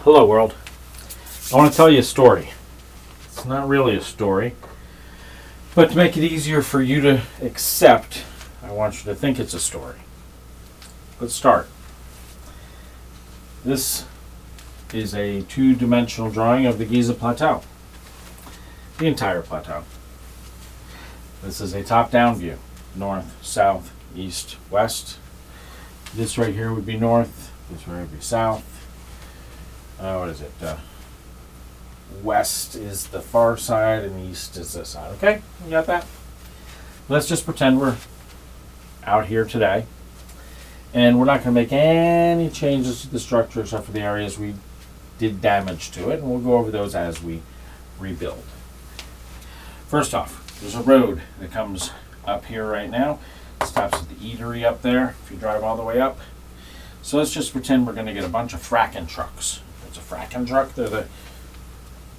Hello world. I want to tell you a story. It's not really a story, but to make it easier for you to accept, I want you to think it's a story. Let's start. This is a two-dimensional drawing of the GIZA Plateau. The entire plateau. This is a top-down view. North, south, east, west. This right here would be north. This right here would be south. What is it? West is the far side and east is this side. Okay? You got that? Let's just pretend we're out here today. And we're not going to make any changes to the structure except for the areas we did damage to it. And we'll go over those as we rebuild. First off, there's a road that comes up here right now. It stops at the eatery up there if you drive all the way up. So let's just pretend we're going to get a bunch of fracking trucks. It's a fracking truck. They're the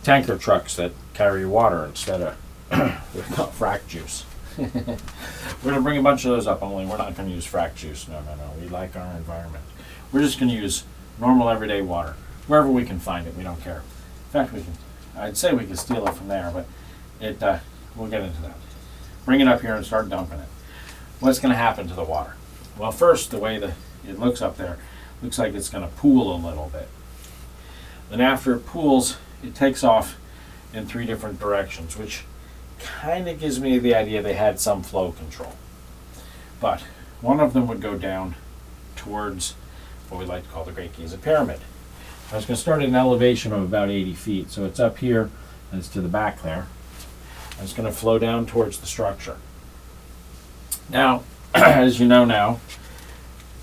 tanker trucks that carry water instead of they're called frack juice. We're going to bring a bunch of those up, only we're not going to use frack juice. No. We like our environment. We're just going to use normal everyday water. Wherever we can find it, we don't care. In fact, I'd say we could steal it from there, but we'll get into that. Bring it up here and start dumping it. What's going to happen to the water? Well, first, the way it looks up there, looks like it's going to pool a little bit. Then after it pools, it takes off in three different directions, which kind of gives me the idea they had some flow control. But one of them would go down towards what we like to call the Great Giza Pyramid. I was going to start at an elevation of about 80 feet, so it's up here and it's to the back there. And it's going to flow down towards the structure. Now, as you know now,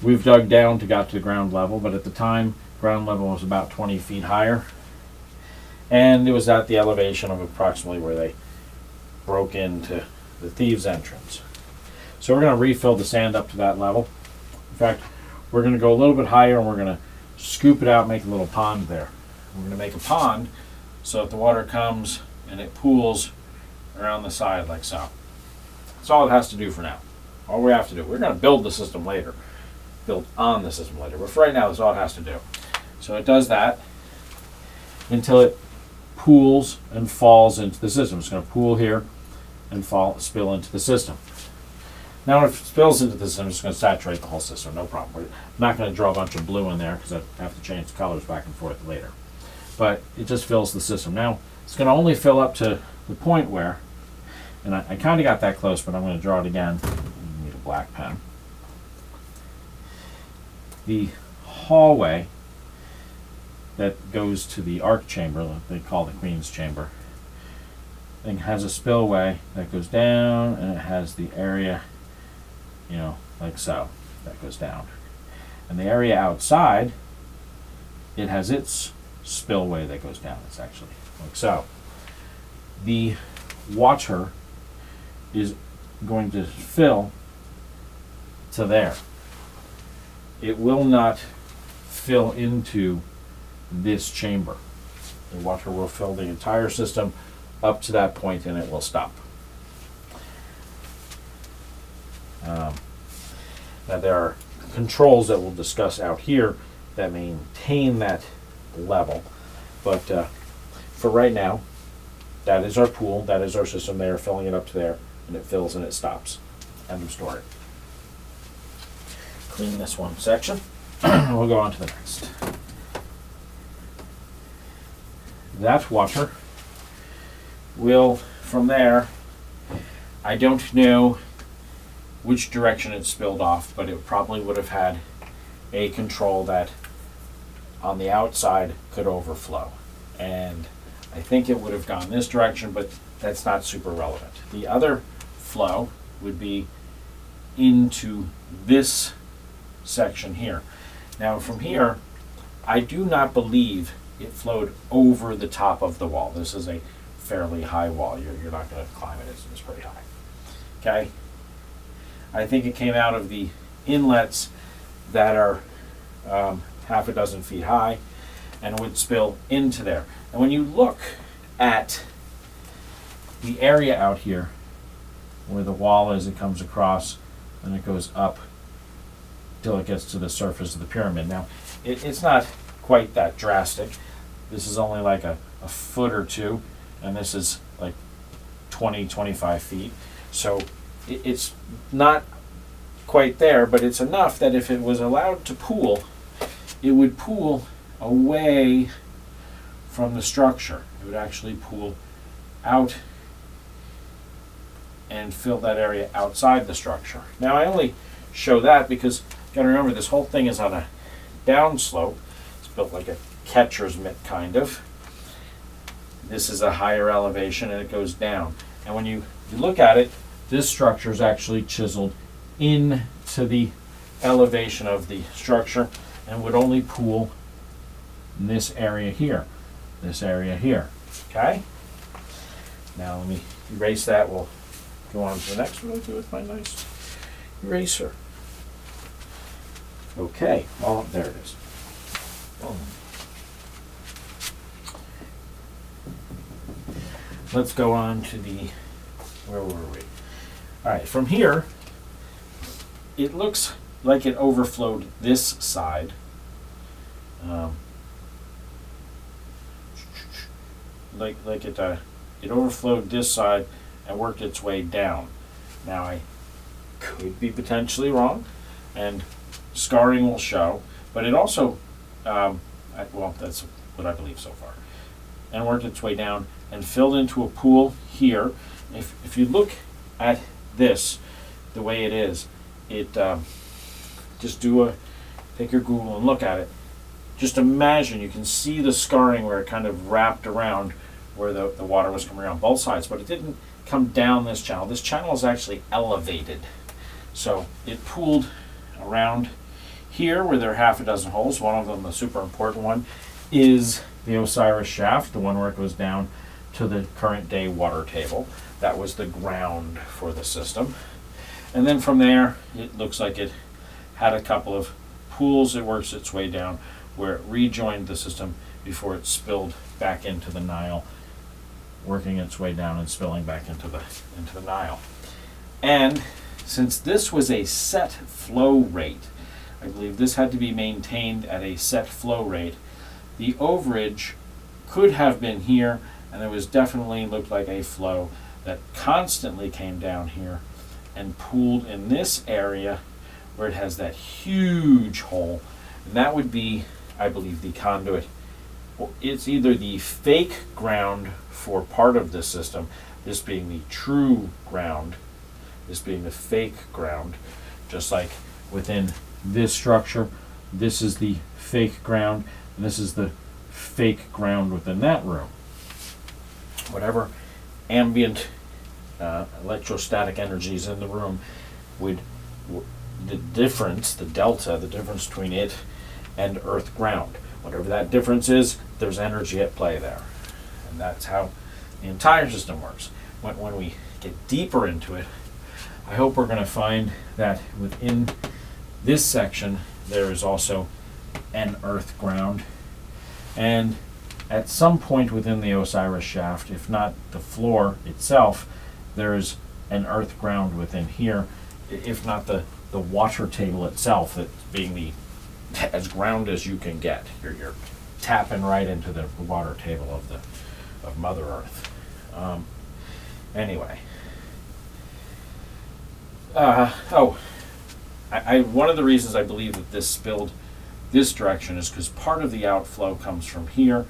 we've dug down to get to the ground level, but at the time, ground level was about 20 feet higher. And it was at the elevation of approximately where they broke into the thieves' entrance. So we're going to refill the sand up to that level. In fact, we're going to go a little bit higher and we're going to scoop it out and make a little pond there. We're going to make a pond so that the water comes and it pools around the side like so. That's all it has to do for now. All we have to do. We're going to build the system later. Build on the system later. But for right now, that's all it has to do. So it does that until it pools and falls into the system. It's going to pool here and spill into the system. Now if it spills into the system, it's going to saturate the whole system. No problem. We're not going to draw a bunch of blue in there because I have to change the colors back and forth later. But it just fills the system. Now it's going to only fill up to the point where, and I kind of got that close, but I'm going to draw it again. I need a black pen. The hallway that goes to the arc chamber, that they call the Queen's Chamber, it has a spillway that goes down, and it has the area, like so, that goes down. And the area outside, it has its spillway that goes down. It's actually like so. The water is going to fill to there. It will not fill into this chamber. The water will fill the entire system up to that point and it will stop. Now there are controls that we'll discuss out here that maintain that level, but for right now, that is our pool, that is our system there, filling it up to there, and it fills and it stops. End of story. Clean this one section. We'll go on to the next. That water will, from there, I don't know which direction it spilled off, but it probably would have had a control that on the outside could overflow. And I think it would have gone this direction, but that's not super relevant. The other flow would be into this section here. Now from here, I do not believe it flowed over the top of the wall. This is a fairly high wall. You're not going to climb it. It's pretty high. Okay? I think it came out of the inlets that are half a dozen feet high and would spill into there. And when you look at the area out here where the wall is, it comes across and it goes up till it gets to the surface of the pyramid. Now, it's not quite that drastic. This is only like a foot or two, and this is like 20, 25 feet. So it's not quite there, but it's enough that if it was allowed to pool, it would pool away from the structure. It would actually pool out and fill that area outside the structure. Now I only show that because you gotta remember this whole thing is on a downslope. It's built like a catcher's mitt kind of. This is a higher elevation and it goes down. And when you look at it, this structure is actually chiseled into the elevation of the structure and would only pool in this area here. This area here. Okay? Now let me erase that. We'll go on to the next one. I'll do it with my nice eraser. Okay, well, there it is. Boom. Let's go on to the, where were we? All right, from here, it looks like it overflowed this side. Like it overflowed this side and worked its way down. Now I could be potentially wrong, and scarring will show, but it also, well, that's what I believe so far, and worked its way down and filled into a pool here. If you look at this, the way it is, it just take your Google and look at it. Just imagine you can see the scarring where it kind of wrapped around where the water was coming around both sides, but it didn't come down this channel. This channel is actually elevated. So it pooled around here where there are half a dozen holes. One of them, the super important one, is the Osiris shaft, the one where it goes down to the current day water table. That was the ground for the system. And then from there, it looks like it had a couple of pools. It works its way down where it rejoined the system before it spilled back into the Nile, working its way down and spilling back into the Nile. And since this was a set flow rate, I believe this had to be maintained at a set flow rate, the overage could have been here, and there was definitely looked like a flow that constantly came down here and pooled in this area where it has that huge hole. And that would be, I believe, the conduit. It's either the fake ground for part of this system, this being the true ground, this being the fake ground, just like within this structure, this is the fake ground, and this is the fake ground within that room. Whatever ambient electrostatic energies in the room the difference, the delta, the difference between it and earth ground. Whatever that difference is, there's energy at play there. And that's how the entire system works. When we get deeper into it, I hope we're going to find that within this section, there is also an earth ground. And at some point within the Osiris shaft, if not the floor itself, there's an earth ground within here, if not the water table itself, that being the as ground as you can get. You're tapping right into the water table of Mother Earth. Anyway. One of the reasons I believe that this spilled this direction is because part of the outflow comes from here.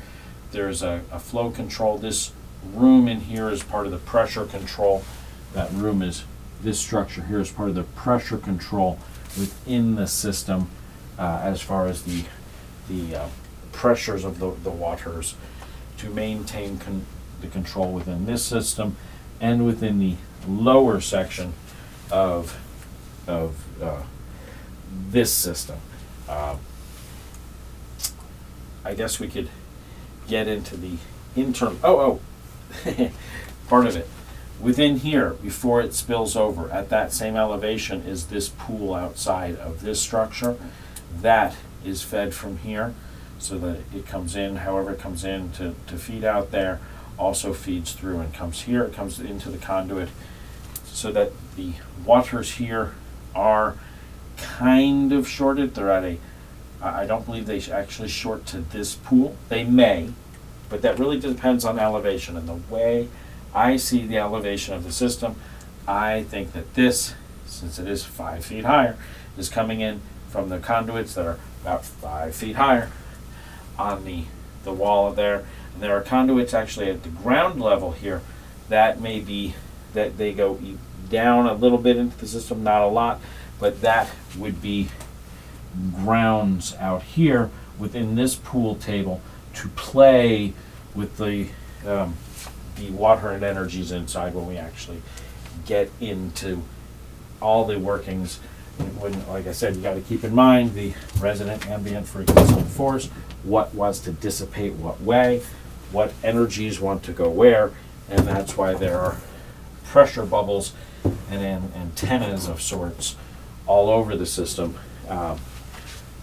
There's a flow control. This room in here is part of the pressure control. That room is, this structure here is part of the pressure control within the system, as far as the pressures of the waters to maintain the control within this system and within the lower section of this system. I guess we could get into the internal, part of it. Within here, before it spills over, at that same elevation is this pool outside of this structure. That is fed from here, so that it comes in, however it comes in to feed out there, also feeds through and comes here. It comes into the conduit, so that the waters here are kind of shorted. They're at I don't believe they actually short to this pool. They may, but that really depends on elevation. And the way I see the elevation of the system, I think that this, since it is 5 feet higher, is coming in from the conduits that are about 5 feet higher on the wall there. And there are conduits actually at the ground level here that may be, that they go down a little bit into the system, not a lot, but that would be grounds out here within this pool table to play with the water and energies inside when we actually get into all the workings. When, like I said, you got to keep in mind the resident ambient frequency and force, what wants to dissipate what way, what energies want to go where, and that's why there are pressure bubbles and antennas of sorts all over the system.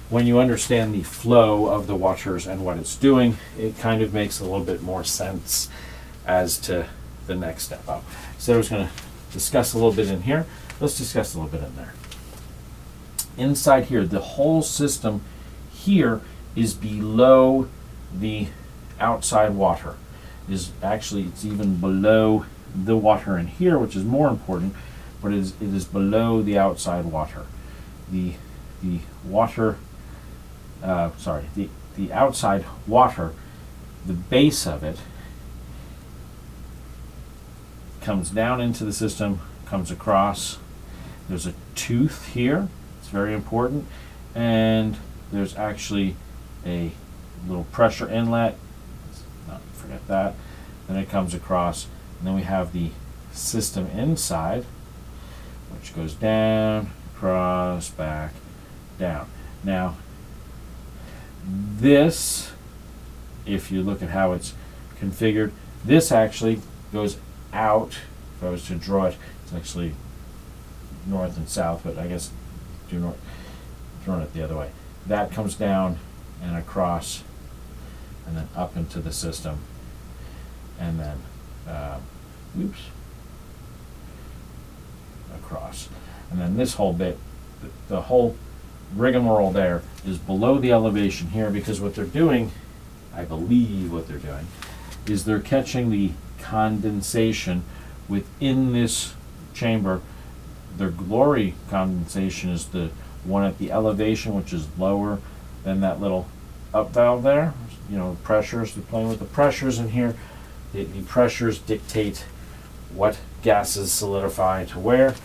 When you understand the flow of the waters and what it's doing, it kind of makes a little bit more sense as to the next step up. So I was going to discuss a little bit in here. Let's discuss a little bit in there. Inside here, the whole system here is below the outside water. It's even below the water in here, which is more important, but it is below the outside water. The water, the outside water, the base of it comes down into the system, comes across. There's a tooth here. It's very important. And there's actually a little pressure inlet. Forget that. Then it comes across. And then we have the system inside, which goes down, across, back, down. Now, this, if you look at how it's configured, this actually goes out. If I was to draw it, it's actually north and south, but I guess drawing it the other way. That comes down and across and then up into the system, and then across. And then this whole bit, the whole rigmarole there is below the elevation here, because what they're doing, I believe what they're doing, is they're catching the condensation within this chamber. Their glory condensation is the one at the elevation, which is lower than that little up valve there. You know, pressures, they're playing with the pressures in here. The pressures dictate what gases solidify to where,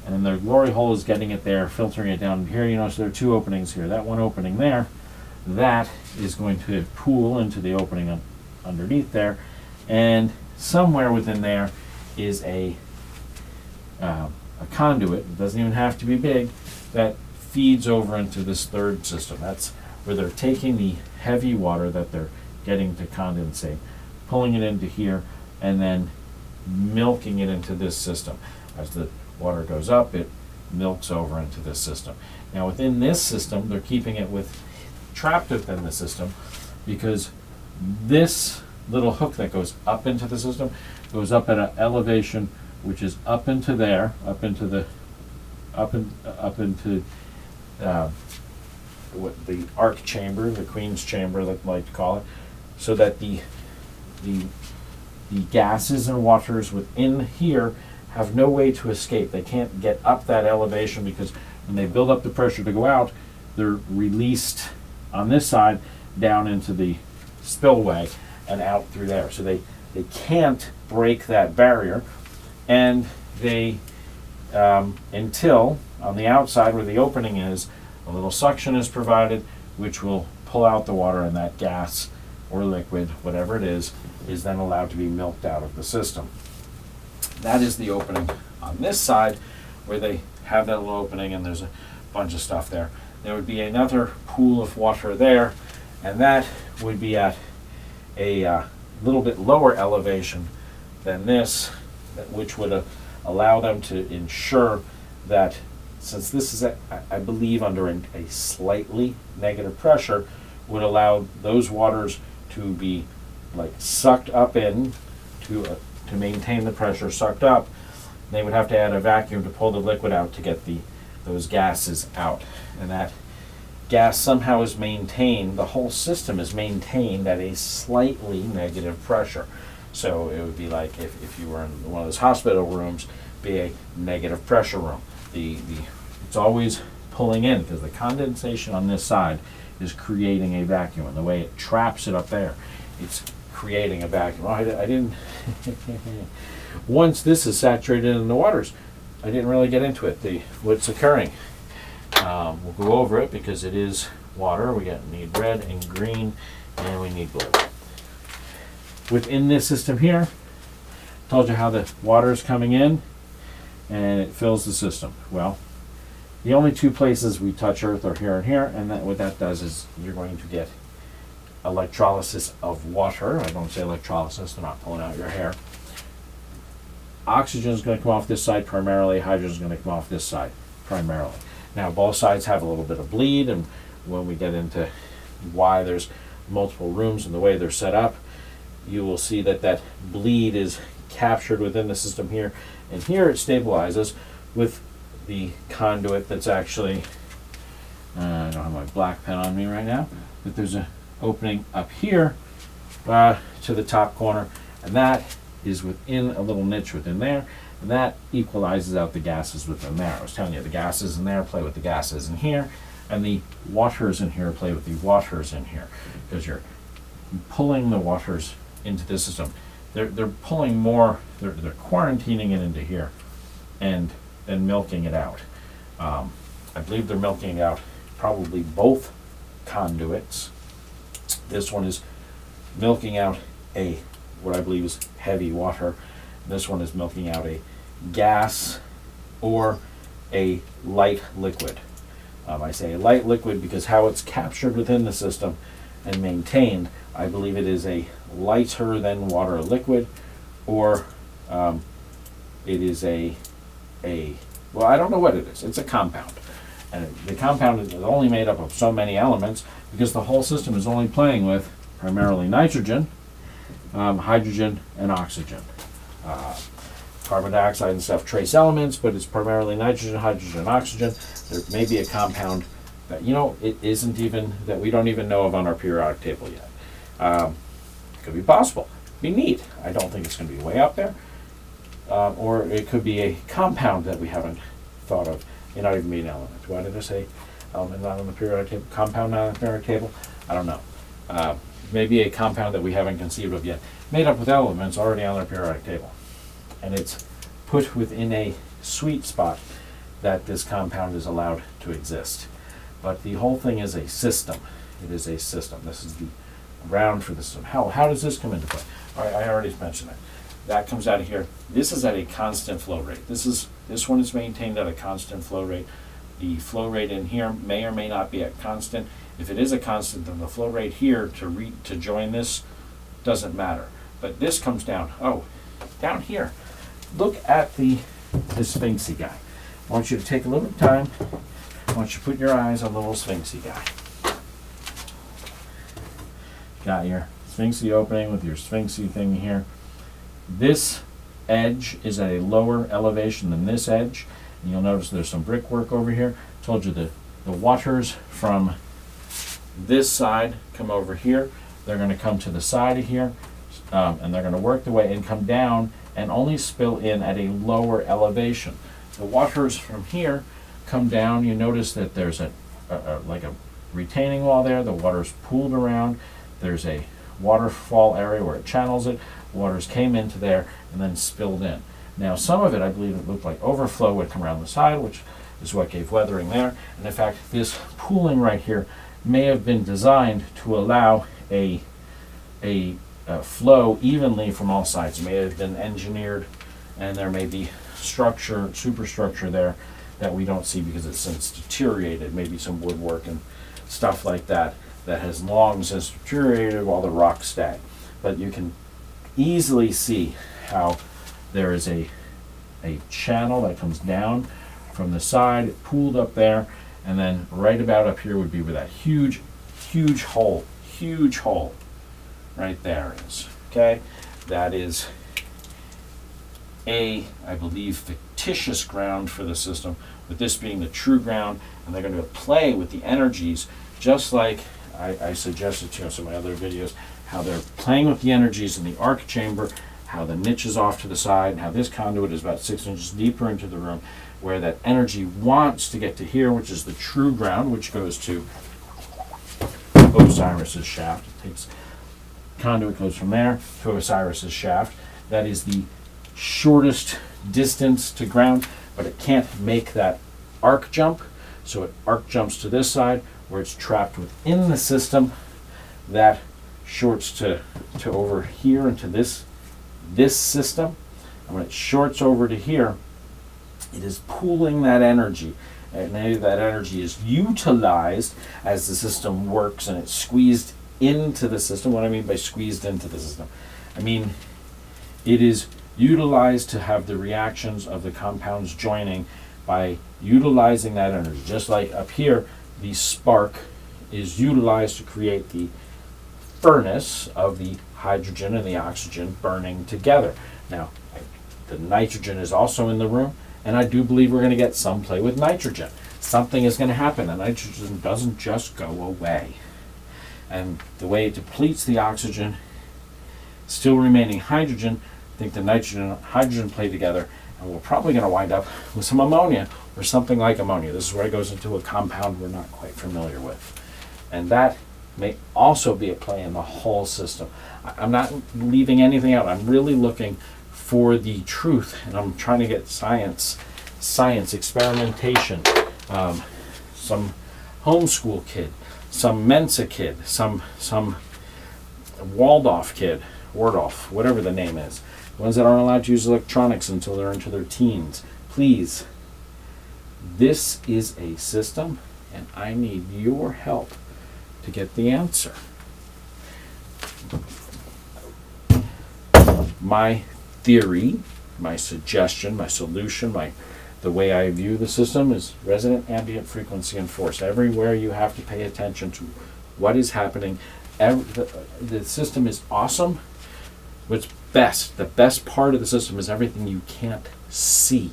and then their glory hole is getting it there, filtering it down here. You notice there are two openings here. That one opening there, that is going to pool into the opening underneath there, and somewhere within there is a conduit. It doesn't even have to be big, that feeds over into this third system. That's where they're taking the heavy water that they're getting to condensate, pulling it into here, and then milking it into this system. As the water goes up, it milks over into this system. Now within this system, they're keeping it trapped within the system, because this little hook that goes up into the system goes up at an elevation which is up into there, up into what the arc chamber, the queen's chamber, that like to call it, so that the gases and waters within here have no way to escape. They can't get up that elevation, because when they build up the pressure to go out, they're released on this side down into the spillway and out through there. So they can't break that barrier, and they until on the outside where the opening is, a little suction is provided, which will pull out the water, and that gas or liquid, whatever it is then allowed to be milked out of the system. That is the opening on this side, where they have that little opening, and there's a bunch of stuff there. There would be another pool of water there, and that would be at a little bit lower elevation than this, which would allow them to ensure that, since this is, I believe, under a slightly negative pressure, would allow those waters to be like sucked up in to maintain the pressure sucked up. They would have to add a vacuum to pull the liquid out to get those gases out, and that gas somehow is maintained, the whole system is maintained at a slightly negative pressure. So it would be like if you were in one of those hospital rooms, be a negative pressure room. It's always pulling in because the condensation on this side is creating a vacuum, and the way it traps it up there, it's creating a vacuum. Oh, I didn't. Once this is saturated in the waters, I didn't really get into it. What's occurring? We'll go over it because it is water. We need red and green, and we need blue. Within this system here, told you how the water is coming in, and it fills the system. Well, the only two places we touch Earth are here and here, and what that does is you're going to get electrolysis of water. I don't say electrolysis, they're not pulling out your hair. Oxygen is going to come off this side primarily, hydrogen is going to come off this side primarily. Now both sides have a little bit of bleed, and when we get into why there's multiple rooms and the way they're set up, you will see that bleed is captured within the system here, and here it stabilizes with the conduit that's actually, I don't have my black pen on me right now, but there's an opening up here to the top corner, and that is within a little niche within there, and that equalizes out the gases within there. I was telling you, the gases in there play with the gases in here, and the waters in here play with the waters in here, because you're pulling the waters into this system. They're pulling more, they're quarantining it into here, and then milking it out. I believe they're milking out probably both conduits. This one is milking out what I believe is heavy water. This one is milking out a gas or a light liquid. I say a light liquid because how it's captured within the system and maintained, I believe it is a lighter than water liquid, or it is well, I don't know what it is. It's a compound. And the compound is only made up of so many elements because the whole system is only playing with primarily nitrogen, hydrogen, and oxygen. Carbon dioxide and stuff, trace elements, but it's primarily nitrogen, hydrogen, and oxygen. There may be a compound that, it isn't even, that we don't even know of on our periodic table yet. It could be possible. It'd be neat. I don't think it's going to be way up there. Or it could be a compound that we haven't thought of. It may not even be an element. Why did I say element not on the periodic table? Compound not on the periodic table? I don't know. Maybe a compound that we haven't conceived of yet, made up with elements already on the periodic table. And it's put within a sweet spot that this compound is allowed to exist. But the whole thing is a system. It is a system. This is the ground for the system. How does this come into play? All right, I already mentioned it. That comes out of here. This is at a constant flow rate. This one is maintained at a constant flow rate. The flow rate in here may or may not be at constant. If it is a constant, then the flow rate here to join this doesn't matter. But this comes down. Oh, down here. Look at this sphinxy guy. I want you to take a little time. I want you to put your eyes on the little sphinxy guy. Got your sphinxy opening with your sphinxy thing here. This edge is at a lower elevation than this edge. And you'll notice there's some brickwork over here. Told you the waters from this side come over here. They're going to come to the side of here, and they're going to work their way and come down and only spill in at a lower elevation. The waters from here come down. You notice that there's like a retaining wall there. The water's pooled around. There's a waterfall area where it channels it. Waters came into there and then spilled in. Now some of it, I believe it looked like overflow would come around the side, which is what gave weathering there. And in fact, this pooling right here may have been designed to allow a flow evenly from all sides. It may have been engineered, and there may be superstructure there that we don't see because it's since deteriorated. Maybe some woodwork and stuff like that has long since deteriorated while the rocks stay. But you can easily see how there is a channel that comes down from the side, pooled up there, and then right about up here would be where that huge hole right there is. Okay, that is I believe, fictitious ground for the system, with this being the true ground, and they're going to play with the energies just like I suggested to you in some of my other videos, how they're playing with the energies in the arc chamber, how the niche is off to the side, and how this conduit is about 6 inches deeper into the room, where that energy wants to get to here, which is the true ground, which goes to Osiris's shaft. It takes conduit, goes from there to Osiris's shaft. That is the shortest distance to ground, but it can't make that arc jump, so it arc jumps to this side where it's trapped within the system. That shorts to over here into this system, and when it shorts over to here, it is pooling that energy, and that energy is utilized as the system works, and it's squeezed into the system. What I mean by squeezed into the system, I mean it is utilized to have the reactions of the compounds joining by utilizing that energy. Just like up here, the spark is utilized to create the furnace of the hydrogen and the oxygen burning together. Now, the nitrogen is also in the room, and I do believe we're going to get some play with nitrogen. Something is going to happen. The nitrogen doesn't just go away. And the way it depletes the oxygen, still remaining hydrogen, I think the nitrogen and hydrogen play together, and we're probably going to wind up with some ammonia or something like ammonia. This is where it goes into a compound we're not quite familiar with. And that may also be at play in the whole system. I'm not leaving anything out. I'm really looking for the truth, and I'm trying to get science, experimentation, some homeschool kid, some Mensa kid, some Waldorf kid, whatever the name is, ones that aren't allowed to use electronics until they're into their teens. Please, this is a system, and I need your help to get the answer. My theory, my suggestion, my solution, the way I view the system is resonant ambient frequency and force. Everywhere you have to pay attention to what is happening. The system is awesome. What's best, the best part of the system is everything you can't see.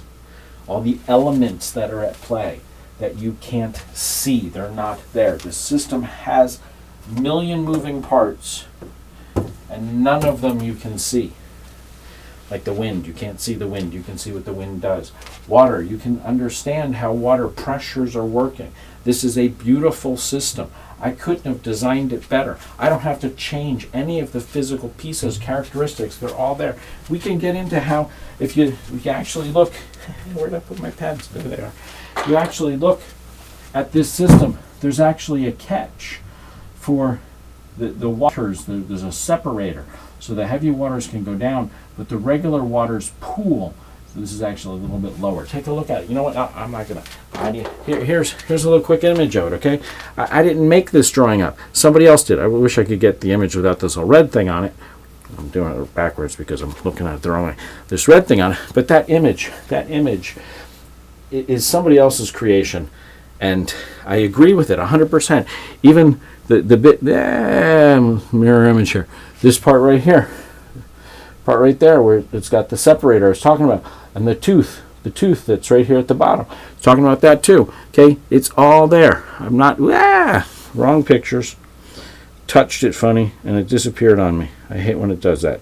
All the elements that are at play that you can't see, they're not there. The system has a million moving parts, and none of them you can see. Like the wind, you can't see the wind, you can see what the wind does. Water, you can understand how water pressures are working. This is a beautiful system. I couldn't have designed it better. I don't have to change any of the physical pieces, characteristics, they're all there. We can get into how, if you actually look, where did I put my pens? There they are. You actually look at this system, there's actually a catch for the waters. There's a separator, so the heavy waters can go down, but the regular waters pool. So this is actually a little bit lower. Take a look at it. You know what? I'm not gonna. Here's a little quick image of it. Okay, I didn't make this drawing up. Somebody else did. I wish I could get the image without this little red thing on it. I'm doing it backwards because I'm looking at it the wrong way. This red thing on it, but that image is somebody else's creation, and I agree with it 100%. Even the bit mirror image here. This part right here. Part right there where it's got the separator I was talking about, and the tooth that's right here at the bottom. Talking about that too. Okay, it's all there. I'm not wrong pictures. Touched it funny and it disappeared on me. I hate when it does that.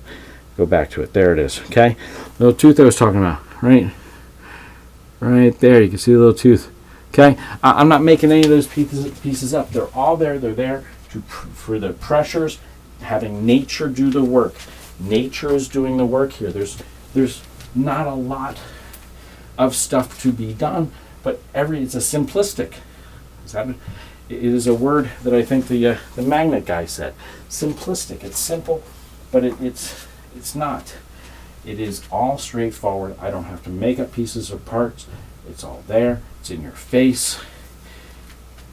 Go back to it. There it is. Okay, little tooth I was talking about. Right there. You can see the little tooth. Okay, I'm not making any of those pieces up. They're all there. They're there for the pressures, having nature do the work. Nature is doing the work here. There's not a lot of stuff to be done, but it's a simplistic. It is a word that I think the magnet guy said. Simplistic. It's simple, but it's not. It is all straightforward. I don't have to make up pieces or parts. It's all there. It's in your face.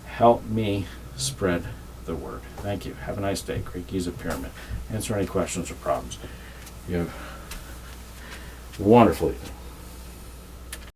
Help me spread the word. Thank you. Have a nice day. Great GIZA Pyramid. Answer any questions or problems. You have a wonderful evening.